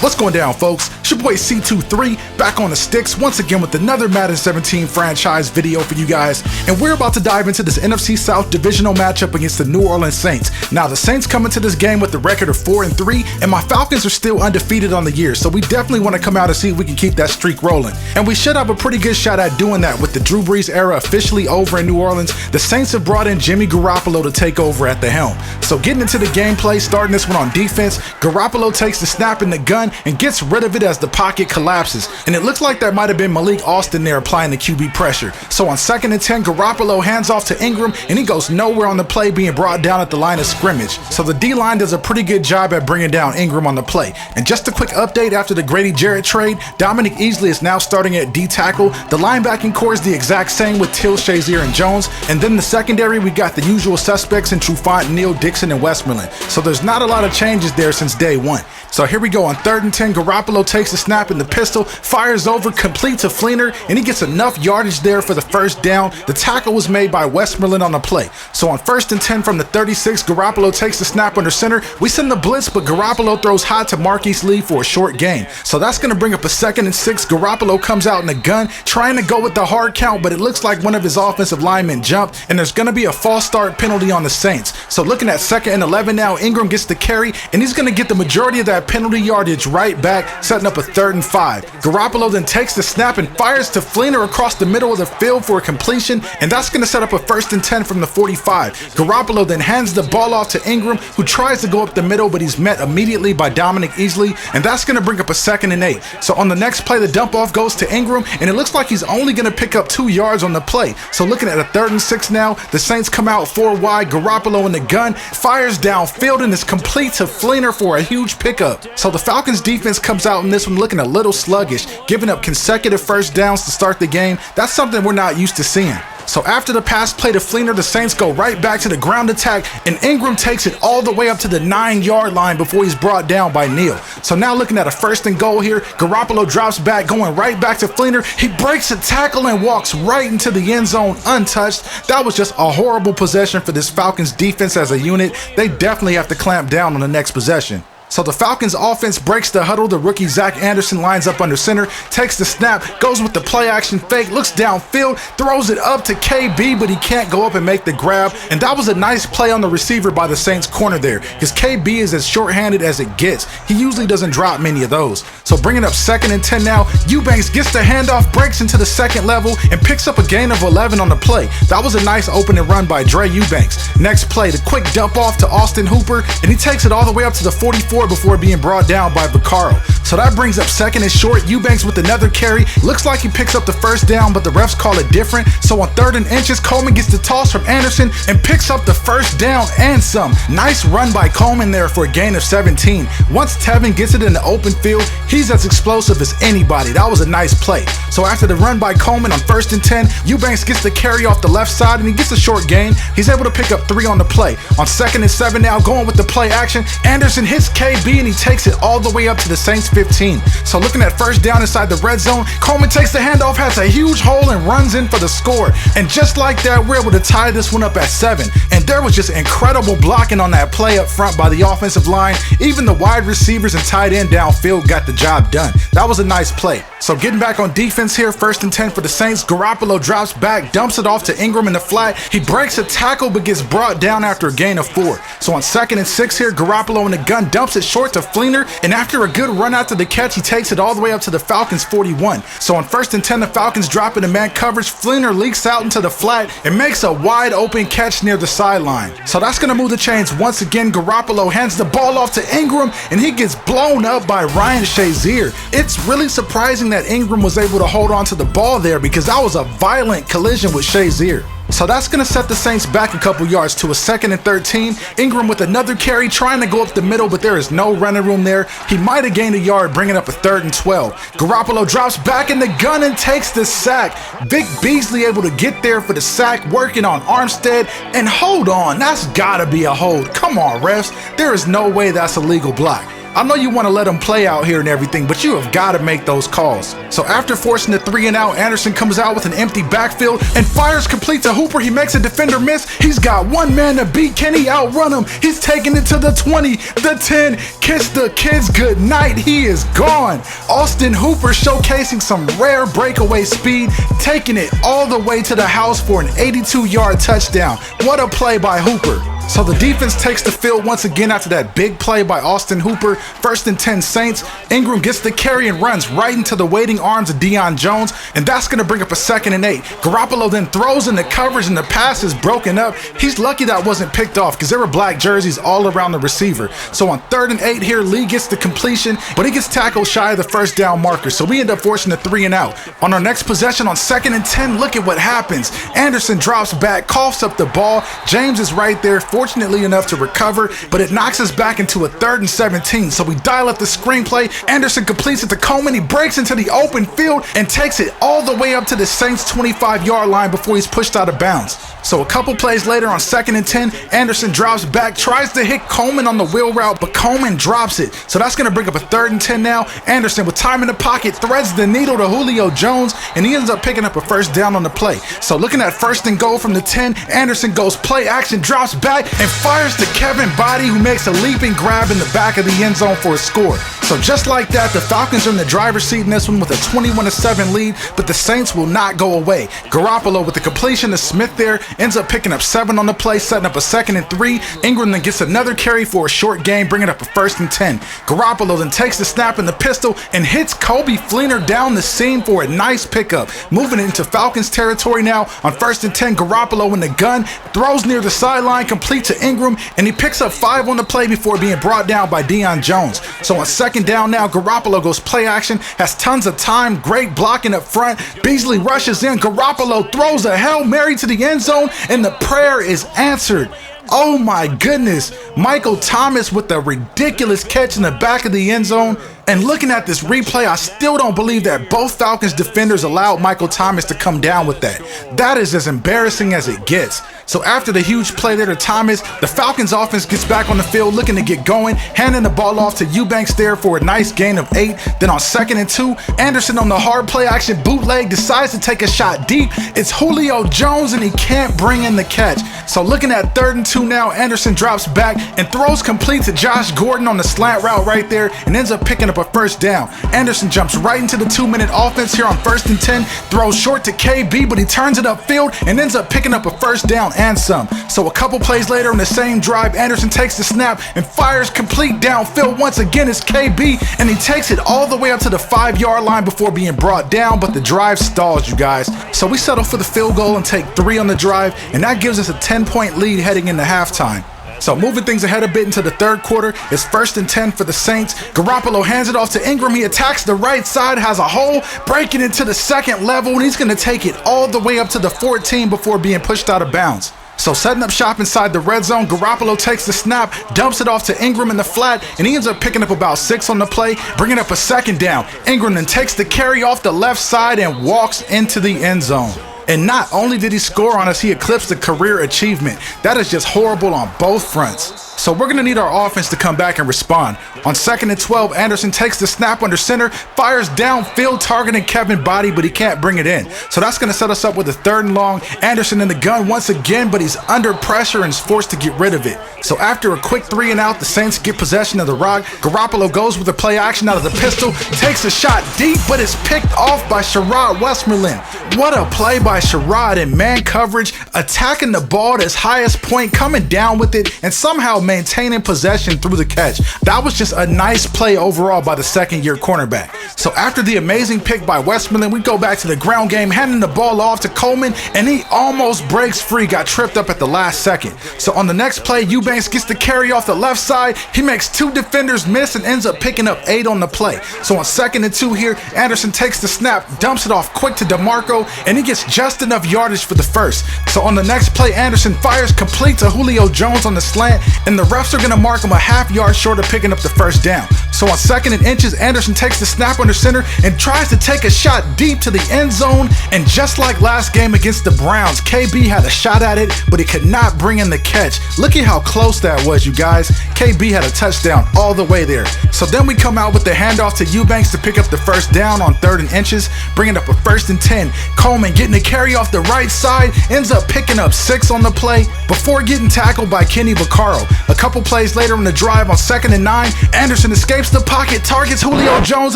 What's going down, folks? It's your boy C23 back on the sticks once again with another Madden 17 franchise video for you guys, and we're about to dive into this NFC South Divisional matchup against the New Orleans Saints. Now, the Saints come into this game with a record of 4-3, and my Falcons are still undefeated on the year, so we definitely want to come out and see if we can keep that streak rolling. And we should have a pretty good shot at doing that with the Drew Brees era officially over in New Orleans. The Saints have brought in Jimmy Garoppolo to take over at the helm. So getting into the gameplay, starting this one on defense, Garoppolo takes the snap in the gun and gets rid of it as the pocket collapses, and it looks like that might have been Malik Austin there applying the QB pressure. So on 2nd and 10, Garoppolo hands off to Ingram, and he goes nowhere on the play, being brought down at the line of scrimmage. So the D-line does a pretty good job at bringing down Ingram on the play. And just a quick update, after the Grady Jarrett trade, Dominic Easley is now starting at D-tackle. The linebacking core is the exact same with Till, Shazier, and Jones, and then the secondary, we got the usual suspects in Trufant, Neal, Dixon, and Westmoreland. So there's not a lot of changes there since day one. So here we go on 3rd and 10, Garoppolo takes the snap in the pistol, fires over, complete to Fleener, and he gets enough yardage there for the first down. The tackle was made by Westmoreland on the play. So on 1st and 10 from the 36, Garoppolo takes the snap under center. We send the blitz, but Garoppolo throws hot to Marquise Lee for a short gain. So that's going to bring up a 2nd and 6. Garoppolo comes out in the gun, trying to go with the hard count, but it looks like one of his offensive linemen jumped, and there's going to be a false start penalty on the Saints. So looking at 2nd and 11 now, Ingram gets the carry, and he's going to get the majority of that penalty yardage right back, setting up a 3rd and 5. Garoppolo then takes the snap and fires to Fleener across the middle of the field for a completion, and that's going to set up a 1st and 10 from the 45. Garoppolo then hands the ball off to Ingram, who tries to go up the middle, but he's met immediately by Dominic Easley, and that's going to bring up a 2nd and 8. So on the next play, the dump off goes to Ingram, and it looks like he's only going to pick up 2 yards on the play. So looking at a 3rd and 6 now, the Saints come out 4 wide. Garoppolo in the gun, fires downfield, and is complete to Fleener for a huge pickup. So the Falcons defense comes out in this one looking a little sluggish, giving up consecutive first downs to start the game. That's something we're not used to seeing. So after the pass play to Fleener, the Saints go right back to the ground attack, and Ingram takes it all the way up to the 9-yard line before he's brought down by Neal. So now looking at a 1st and goal here, Garoppolo drops back, going right back to Fleener. He breaks a tackle and walks right into the end zone untouched. That was just a horrible possession for this Falcons defense as a unit. They definitely have to clamp down on the next possession. So the Falcons offense breaks the huddle. The rookie Zach Anderson lines up under center, takes the snap, goes with the play action fake, looks downfield, throws it up to KB, but he can't go up and make the grab. And that was a nice play on the receiver by the Saints corner there, because KB is as short-handed as it gets. He usually doesn't drop many of those. So bringing up 2nd and 10 now, Eubanks gets the handoff, breaks into the 2nd level, and picks up a gain of 11 on the play. That was a nice opening run by Dre Eubanks. Next play, the quick dump off to Austin Hooper, and he takes it all the way up to the 44 before being brought down by Vaccaro. So that brings up 2nd and short. Eubanks with another carry. Looks like he picks up the first down, but the refs call it different. So on 3rd and inches, Coleman gets the toss from Anderson and picks up the first down and some. Nice run by Coleman there for a gain of 17. Once Tevin gets it in the open field, he's as explosive as anybody. That was a nice play. So after the run by Coleman on 1st and 10, Eubanks gets the carry off the left side, and he gets a short gain. He's able to pick up 3 on the play. On 2nd and 7 now, going with the play action, Anderson hits KB, and he takes it all the way up to the Saints 15. So looking at first down inside the red zone, Coleman takes the handoff, has a huge hole, and runs in for the score. And just like that, we're able to tie this one up at 7. And there was just incredible blocking on that play up front by the offensive line. Even the wide receivers and tight end downfield got the job done. That was a nice play. So getting back on defense here, 1st and 10 for the Saints. Garoppolo drops back, dumps it off to Ingram in the flat. He breaks a tackle but gets brought down after a gain of 4. So on 2nd and 6 here, Garoppolo in the gun dumps it short to Fleener, and after a good run after the catch, he takes it all the way up to the Falcons 41. So on 1st and 10, the Falcons drop into man coverage. Fleener leaks out into the flat and makes a wide open catch near the sideline. So that's going to move the chains once again. Garoppolo hands the ball off to Ingram, and he gets blown up by Ryan Shazier. It's really surprising that Ingram was able to hold on to the ball there, because that was a violent collision with Shazier. So that's going to set the Saints back a couple yards to a 2nd and 13. Ingram with another carry, trying to go up the middle, but there is no running room there. He might have gained a yard, bringing up a 3rd and 12. Garoppolo drops back in the gun and takes the sack. Vic Beasley able to get there for the sack, working on Armstead. And hold on, that's got to be a hold. Come on, refs. There is no way that's a legal block. I know you want to let him play out here and everything, but you have got to make those calls. So after forcing the 3 and out, Anderson comes out with an empty backfield and fires complete to Hooper. He makes a defender miss. He's got one man to beat. Can he outrun him? He's taking it to the 20, the 10. Kiss the kids good night. He is gone. Austin Hooper showcasing some rare breakaway speed, taking it all the way to the house for an 82-yard touchdown. What a play by Hooper. So the defense takes the field once again after that big play by Austin Hooper. 1st and 10 Saints. Ingram gets the carry and runs right into the waiting arms of Deion Jones, and that's going to bring up a 2nd and 8. Garoppolo then throws in the coverage and the pass is broken up. He's lucky that wasn't picked off because there were black jerseys all around the receiver. So on 3rd and 8 here, Lee gets the completion, but he gets tackled shy of the 1st down marker. So we end up forcing a 3 and out. On our next possession on 2nd and 10, look at what happens. Anderson drops back, coughs up the ball. James is right there, fortunately enough to recover, but it knocks us back into a 3rd and 17. So we dial up the screenplay. Anderson completes it to Coleman. He breaks into the open field and takes it all the way up to the Saints 25-yard line before he's pushed out of bounds. So a couple plays later on 2nd and 10, Anderson drops back, tries to hit Coleman on the wheel route, but Coleman drops it. So that's going to bring up a 3rd and 10 now. Anderson with time in the pocket threads the needle to Julio Jones, and he ends up picking up a 1st down on the play. So looking at 1st and goal from the 10, Anderson goes play action, drops back, and fires to Kevin Body, who makes a leaping grab in the back of the end zone for a score. So just like that, the Falcons are in the driver's seat in this one with a 21-7 lead, but the Saints will not go away. Garoppolo with the completion to Smith there ends up picking up 7 on the play, setting up a 2nd and 3. Ingram then gets another carry for a short gain, bringing up a 1st and 10. Garoppolo then takes the snap in the pistol and hits Kobe Fleener down the seam for a nice pickup. Moving it into Falcons territory now on 1st and 10, Garoppolo in the gun, throws near the sideline, complete to Ingram, and he picks up 5 on the play before being brought down by Deion Jones. So on 2nd down now, Garoppolo goes play action, has tons of time, great blocking up front. Beasley rushes in, Garoppolo throws a Hail Mary to the end zone, and the prayer is answered. Oh my goodness, Michael Thomas with a ridiculous catch in the back of the end zone. And looking at this replay, I still don't believe that both Falcons defenders allowed Michael Thomas to come down with that. That is as embarrassing as it gets. So after the huge play there to Thomas, the Falcons offense gets back on the field looking to get going, handing the ball off to Eubanks there for a nice gain of 8. Then on 2nd and 2, Anderson on the hard play action bootleg decides to take a shot deep. It's Julio Jones and he can't bring in the catch. So looking at 3rd and 2 now, Anderson drops back and throws complete to Josh Gordon on the slant route right there and ends up picking up a 1st down. Anderson jumps right into the 2-minute offense here on 1st and 10, throws short to KB, but he turns it upfield and ends up picking up a 1st down and some. So a couple plays later on the same drive, Anderson takes the snap and fires complete downfield. Once again, it's KB, and he takes it all the way up to the 5-yard line before being brought down, but the drive stalls, you guys. So we settle for the field goal and take 3 on the drive, and that gives us a 10-point lead heading into halftime. So moving things ahead a bit into the 3rd quarter, it's 1st and 10 for the Saints. Garoppolo hands it off to Ingram. He attacks the right side, has a hole, breaking into the 2nd level, and he's going to take it all the way up to the 14 before being pushed out of bounds. So setting up shop inside the red zone, Garoppolo takes the snap, dumps it off to Ingram in the flat, and he ends up picking up about 6 on the play, bringing up a 2nd down. Ingram then takes the carry off the left side and walks into the end zone. And not only did he score on us, he eclipsed the career achievement. That is just horrible on both fronts. So we're going to need our offense to come back and respond. On 2nd and 12, Anderson takes the snap under center, fires downfield targeting Kevin Body, but he can't bring it in. So that's going to set us up with a 3rd and long. Anderson in the gun once again, but he's under pressure and is forced to get rid of it. So after a quick 3 and out, the Saints get possession of the rock. Garoppolo goes with the play action out of the pistol, takes a shot deep, but it's picked off by Sherrod Westmoreland. What a play by Sherrod in man coverage, attacking the ball at his highest point, coming down with it, and somehow maintaining possession through the catch. That was just a nice play overall by the 2nd-year cornerback. So after the amazing pick by Westmoreland, we go back to the ground game, handing the ball off to Coleman, and he almost breaks free, got tripped up at the last second. So on the next play, Eubanks gets the carry off the left side. He makes 2 defenders miss and ends up picking up 8 on the play. So on 2nd and 2 here, Anderson takes the snap, dumps it off quick to DeMarco, and he gets just enough yardage for the 1st. So on the next play, Anderson fires complete to Julio Jones on the slant, and the refs are going to mark him a half yard short of picking up the 1st down. So on 2nd and inches, Anderson takes the snap under under center and tries to take a shot deep to the end zone. And just like last game against the Browns, KB had a shot at it, but he could not bring in the catch. Look at how close that was, you guys. KB had a touchdown all the way there. So then we come out with the handoff to Eubanks to pick up the first down on 3rd and inches, bringing up a 1st and 10. Coleman getting the carry off the right side, ends up picking up 6 on the play before getting tackled by Kenny Vaccaro. A couple plays later on the drive on 2nd and 9, Anderson escapes the pocket, targets Julio Jones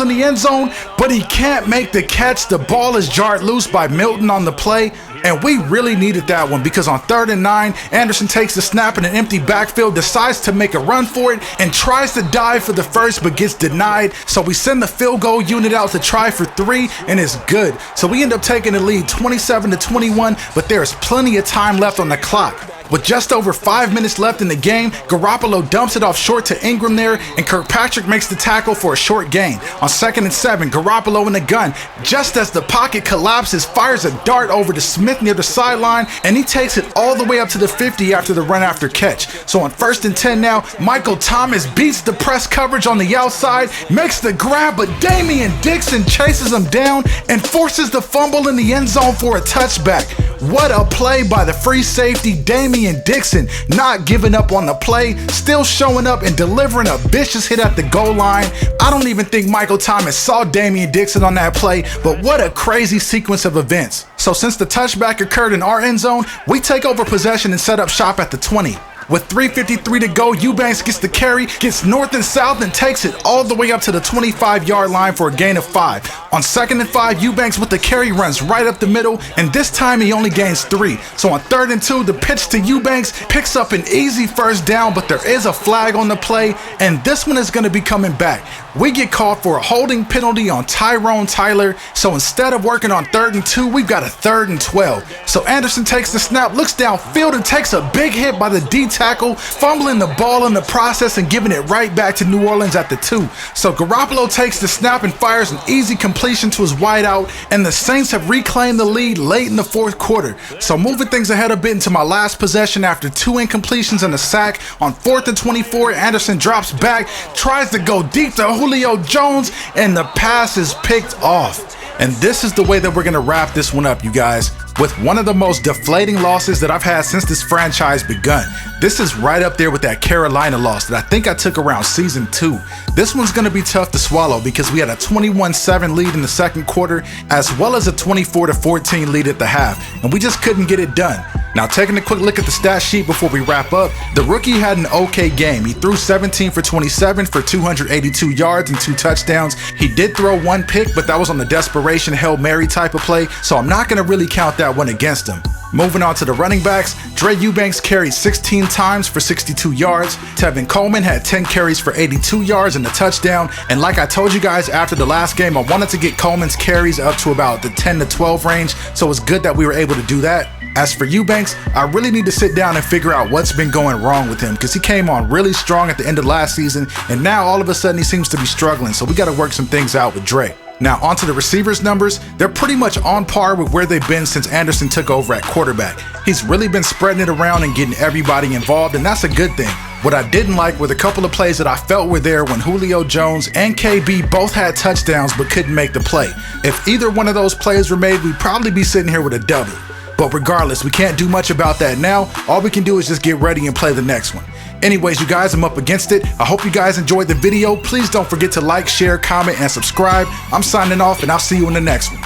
in the end zone, but he can't make the catch. The ball is jarred loose by Milton on the play. And we really needed that one because on 3rd and 9, Anderson takes the snap in an empty backfield, decides to make a run for it, and tries to dive for the first but gets denied. So we send the field goal unit out to try for 3, and it's good. So we end up taking the lead 27-21, but there's plenty of time left on the clock. With just over 5 minutes left in the game, Garoppolo dumps it off short to Ingram there, and Kirkpatrick makes the tackle for a short gain. On 2nd and 7, Garoppolo in the gun. Just as the pocket collapses, fires a dart over to Smith near the sideline, and he takes it all the way up to the 50 after the run after catch. So on 1st and 10 now, Michael Thomas beats the press coverage on the outside, makes the grab, but Damian Dixon chases him down and forces the fumble in the end zone for a touchback. What a play by the free safety Damian Dixon, not giving up on the play, still showing up and delivering a vicious hit at the goal line. I don't even think Michael Thomas saw Damian Dixon on that play, but what a crazy sequence of events. So since the touchback occurred in our end zone, we take over possession and set up shop at the 20. With 3:53 to go, Eubanks gets the carry, gets north and south, and takes it all the way up to the 25-yard line for a gain of 5. On 2nd and 5, Eubanks with the carry runs right up the middle, and this time he only gains 3. So on 3rd and 2, the pitch to Eubanks picks up an easy first down, but there is a flag on the play, and this one is going to be coming back. We get called for a holding penalty on Tyrone Tyler, so instead of working on 3rd and 2, we've got a 3rd and 12. So Anderson takes the snap, looks downfield, and takes a big hit by the D tackle, fumbling the ball in the process and giving it right back to New Orleans at the 2. So Garoppolo takes the snap and fires an easy completion to his wideout, and the Saints have reclaimed the lead late in the 4th quarter. So moving things ahead a bit into my last possession after 2 incompletions and a sack. On 4th and 24, Anderson drops back, tries to go deep to Julio Jones, and the pass is picked off. And this is the way that we're going to wrap this one up, you guys, with one of the most deflating losses that I've had since this franchise begun. This is right up there with that Carolina loss that I think I took around season 2. This one's going to be tough to swallow because we had a 21-7 lead in the 2nd quarter, as well as a 24-14 lead at the half, and we just couldn't get it done. Now, taking a quick look at the stat sheet before we wrap up, the rookie had an okay game. He threw 17 for 27 for 282 yards and 2 touchdowns. He did throw 1 pick, but that was on the desperation Hail Mary type of play, so I'm not going to really count that one against him. Moving on to the running backs, Dre Eubanks carried 16 times for 62 yards. Tevin Coleman had 10 carries for 82 yards and a touchdown. And like I told you guys after the last game, I wanted to get Coleman's carries up to about the 10 to 12 range, so it's good that we were able to do that. As for Eubanks, I really need to sit down and figure out what's been going wrong with him because he came on really strong at the end of last season, and now all of a sudden he seems to be struggling, so we got to work some things out with Dre. Now onto the receivers' numbers. They're pretty much on par with where they've been since Anderson took over at quarterback. He's really been spreading it around and getting everybody involved, and that's a good thing. What I didn't like were the couple of plays that I felt were there when Julio Jones and KB both had touchdowns but couldn't make the play. If either one of those plays were made, we'd probably be sitting here with a W. But regardless, we can't do much about that now. All we can do is just get ready and play the next one. Anyways, you guys, I'm up against it. I hope you guys enjoyed the video. Please don't forget to like, share, comment, and subscribe. I'm signing off, and I'll see you in the next one.